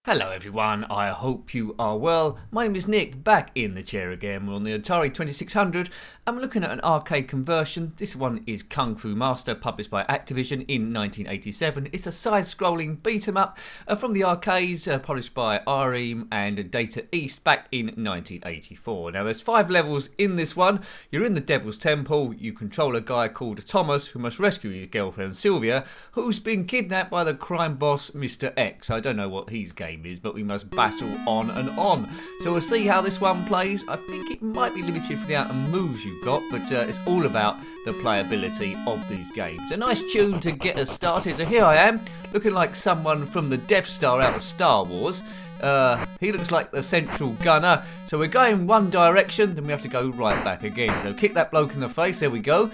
Hello everyone, I hope you are well. My name is Nick, back in the chair again. We're on the Atari 2600. I'm looking at an arcade conversion. This one is Kung Fu Master, published by Activision in 1987. It's a side-scrolling beat-em-up from the arcades, published by Irem and Data East back in 1984. Now there's 5 levels in this one. You're in the Devil's Temple. You control a guy called Thomas who must rescue his girlfriend Sylvia, who's been kidnapped by the crime boss Mr. X. I don't know what his game is, but we must battle on and on. So we'll see how this one plays. I think it might be limited for the amount of moves you've got, but it's all about the playability of these games. A nice tune to get us started. So here I am, looking like someone from the Death Star out of Star Wars. He looks like the central gunner. So we're going one direction, then we have to go right back again. So kick that bloke in the face, there we go.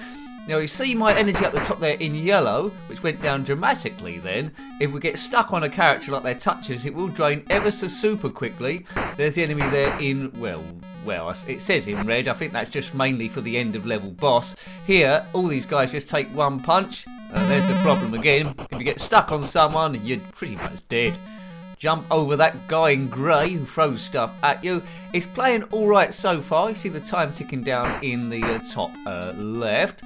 Now you see my energy at the top there in yellow, which went down dramatically then. If we get stuck on a character like their touches, it will drain ever so super quickly. There's the enemy there in, well, it says in red. I think that's just mainly for the end of level boss. Here, all these guys just take one punch. There's the problem again. If you get stuck on someone, you're pretty much dead. Jump over that guy in grey who throws stuff at you. It's playing alright so far. You see the time ticking down in the top left.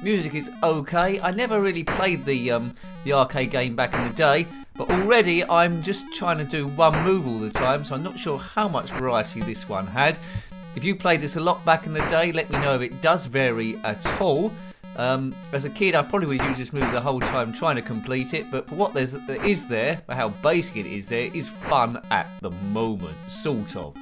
Music is okay. I never really played the arcade game back in the day, but already I'm just trying to do one move all the time, so I'm not sure how much variety this one had. If you played this a lot back in the day, let me know if it does vary at all. As a kid, I probably would use this move the whole time trying to complete it, but for what there is there, for how basic it is there, is fun at the moment, sort of.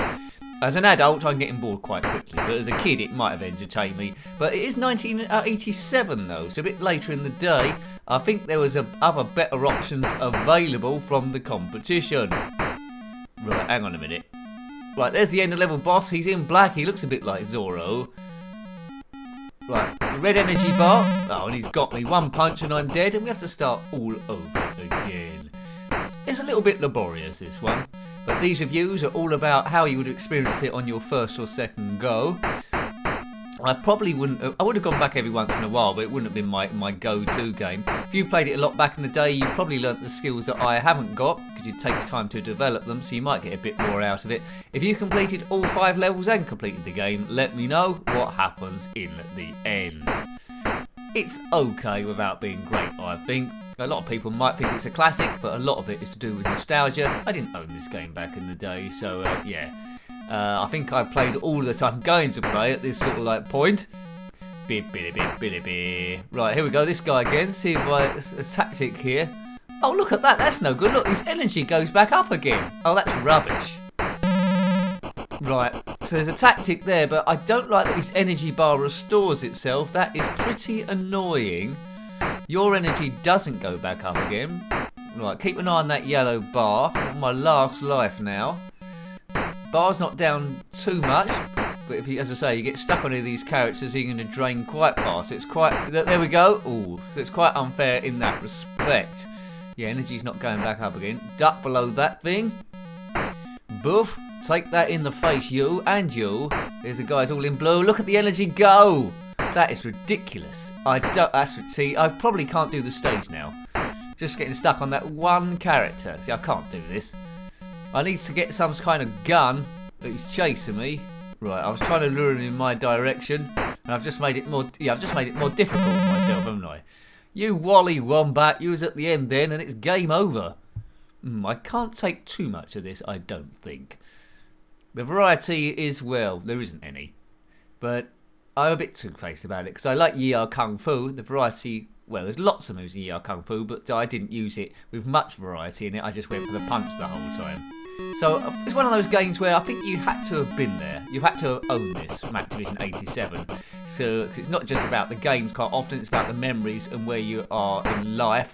As an adult, I'm getting bored quite quickly, but as a kid, it might have entertained me. But it is 1987 though, so a bit later in the day. I think there was other better options available from the competition. Right, hang on a minute. Right, there's the end of level boss. He's in black. He looks a bit like Zorro. Right, the red energy bar. Oh, and he's got me. One punch and I'm dead, and we have to start all over again. It's a little bit laborious, this one. But these reviews are all about how you would experience it on your first or second go. I probably wouldn't. I would have gone back every once in a while, but it wouldn't have been my go-to game. If you played it a lot back in the day, you probably learnt the skills that I haven't got, because it takes time to develop them, so you might get a bit more out of it. If you completed all 5 levels and completed the game, let me know what happens in the end. It's okay without being great, I think. A lot of people might think it's a classic, but a lot of it is to do with nostalgia. I didn't own this game back in the day, so yeah. I think I played all the time going to play at this sort of like point. Right, here we go, this guy again. See if a tactic here. Oh, look at that, that's no good. Look, his energy goes back up again. Oh, that's rubbish. Right, so there's a tactic there, but I don't like that his energy bar restores itself. That is pretty annoying. Your energy doesn't go back up again. Right, keep an eye on that yellow bar. On my last life now. Bar's not down too much, but if you, as I say, you get stuck on any of these characters, you're going to drain quite fast. It's quite, there we go. Ooh, so it's quite unfair in that respect. Yeah, energy's not going back up again. Duck below that thing. Boof. Take that in the face, you and you. There's the guys all in blue. Look at the energy go. That is ridiculous. See, I probably can't do the stage now. Just getting stuck on that one character. See, I can't do this. I need to get some kind of gun that is chasing me. Right, I was trying to lure him in my direction, and I've just made it more. Yeah, I've just made it more difficult for myself, haven't I? You Wally Wombat, you was at the end then, and it's game over. I can't take too much of this, I don't think. The variety is, well, there isn't any, but I'm a bit two-faced about it, because I like Yi Kung Fu. The variety, well, there's lots of moves in Yi Kung Fu, but I didn't use it with much variety in it. I just went for the punch the whole time. So it's one of those games where I think you had to have been there. You had to own this from Activision 87. So 'cause it's not just about the games quite often, it's about the memories and where you are in life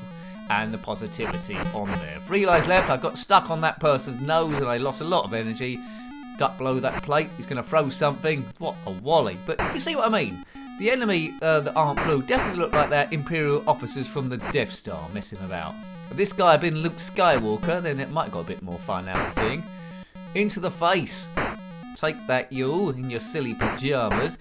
and the positivity on there. 3 lives left. I got stuck on that person's nose and I lost a lot of energy. Duck below that plate. He's going to throw something. What a wally. But you see what I mean? The enemy that aren't blue definitely look like they're Imperial officers from the Death Star messing about. If this guy had been Luke Skywalker, then it might have got a bit more fun out of the thing. Into the face. Take that, you, in your silly pyjamas.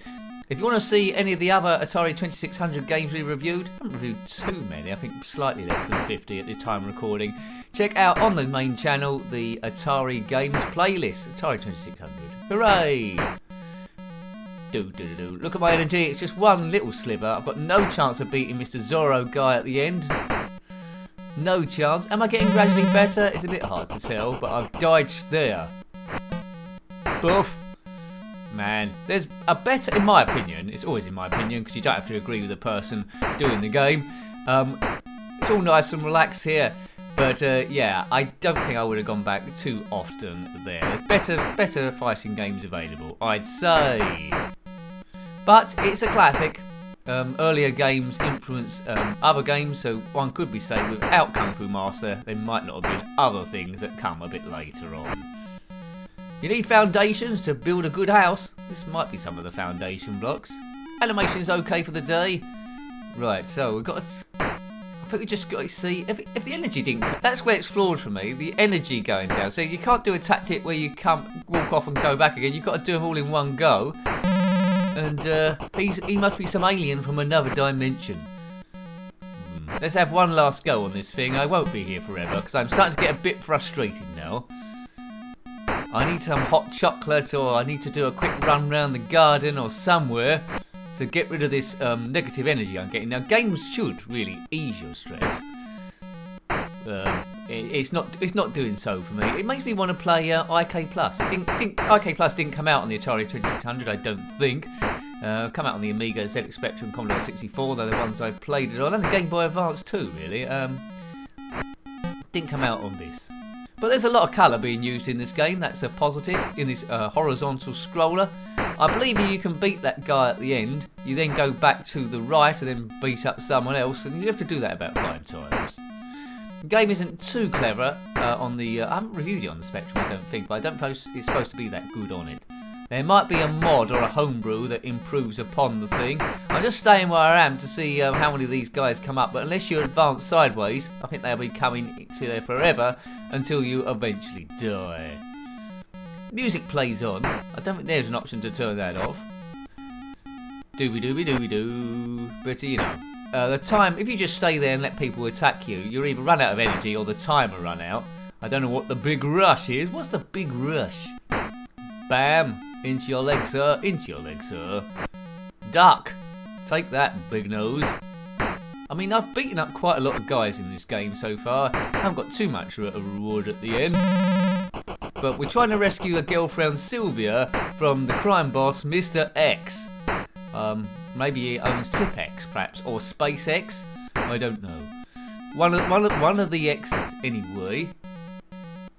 If you want to see any of the other Atari 2600 games we reviewed, I haven't reviewed too many, I think slightly less than 50 at the time of recording, check out on the main channel the Atari games playlist, Atari 2600. Hooray! Look at my energy, it's just one little sliver. I've got no chance of beating Mr. Zorro guy at the end. No chance. Am I getting gradually better? It's a bit hard to tell, but I've dodged there. Boof. Man, there's a better, in my opinion, it's always in my opinion, because you don't have to agree with the person doing the game. It's all nice and relaxed here. But yeah, I don't think I would have gone back too often there. There's better fighting games available, I'd say. But it's a classic. Earlier games influence other games, so one could be saying without Kung Fu Master, there might not have been other things that come a bit later on. You need foundations to build a good house. This might be some of the foundation blocks. Animation's okay for the day. Right, so we've got to... I think we just got to see if the energy didn't. That's where it's flawed for me. The energy going down. So you can't do a tactic where you walk off and go back again. You've got to do them all in one go. And he must be some alien from another dimension. Let's have one last go on this thing. I won't be here forever because I'm starting to get a bit frustrated now. I need some hot chocolate, or I need to do a quick run round the garden or somewhere to get rid of this negative energy I'm getting. Now, games should really ease your stress. It's not doing so for me. It makes me want to play IK Plus. I think IK Plus didn't come out on the Atari 2600. I don't think. Come out on the Amiga, ZX Spectrum, Commodore 64. They're the ones I played it on, and the Game Boy Advance too. Really, didn't come out on this. But there's a lot of colour being used in this game. That's a positive in this horizontal scroller. I believe you can beat that guy at the end. You then go back to the right and then beat up someone else, and you have to do that about 5 times. The game isn't too clever on the... I haven't reviewed it on the Spectrum, I don't think, but I don't suppose it's supposed to be that good on it. There might be a mod or a homebrew that improves upon the thing. I'm just staying where I am to see how many of these guys come up, but unless you advance sideways, I think they'll be coming to there forever until you eventually die. Music plays on. I don't think there's an option to turn that off. Dooby-dooby-dooby-doo. But, you know, the time, if you just stay there and let people attack you, you'll either run out of energy or the timer run out. I don't know what the big rush is. What's the big rush? Bam. Into your leg, sir. Into your leg, sir. Duck. Take that, big nose. I mean, I've beaten up quite a lot of guys in this game so far. I haven't got too much of a reward at the end. But we're trying to rescue a girlfriend, Sylvia, from the crime boss, Mr. X. Maybe he owns Tip-X, perhaps, or SpaceX. I don't know. One of the X's, anyway.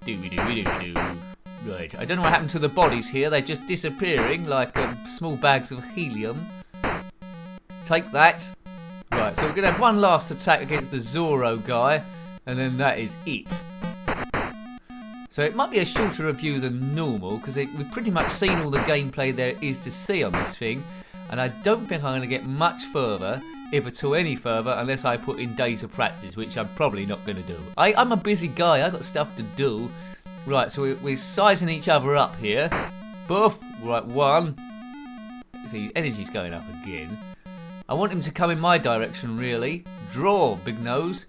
Dooby-dooby-doo-doo. Right, I don't know what happened to the bodies here. They're just disappearing like small bags of helium. Take that. Right, so we're going to have one last attack against the Zorro guy, and then that is it. So it might be a shorter review than normal, because we've pretty much seen all the gameplay there is to see on this thing, and I don't think I'm going to get much further, if at all any further, unless I put in days of practice, which I'm probably not going to do. I'm a busy guy, I've got stuff to do. Right, so we're sizing each other up here. Boof. Right, one. See, energy's going up again. I want him to come in my direction, really. Draw, big nose.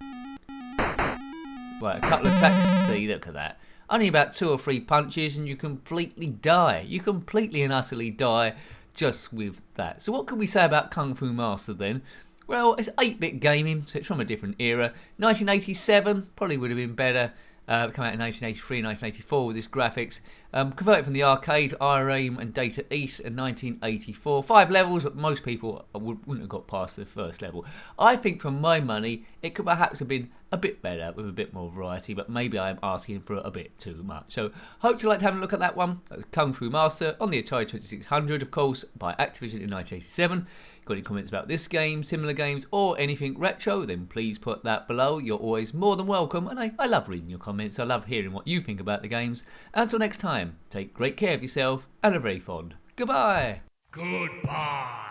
Right, a couple of attacks. See, look at that. Only about 2 or 3 punches and you completely die. You completely and utterly die just with that. So what can we say about Kung Fu Master then? Well, it's 8-bit gaming, so it's from a different era. 1987 probably would have been better. Come out in 1983, 1984 with this graphics. Converted from the arcade, Irem and Data East in 1984. 5 levels, but most people wouldn't have got past the first level. I think for my money, it could perhaps have been a bit better with a bit more variety, but maybe I'm asking for a bit too much. So, hope you like to have a look at that one. That's Kung Fu Master on the Atari 2600, of course, by Activision in 1987. Got any comments about this game, similar games, or anything retro, then please put that below. You're always more than welcome, and I love reading your comments. I love hearing what you think about the games. Until next time, take great care of yourself, and a very fond goodbye. Goodbye.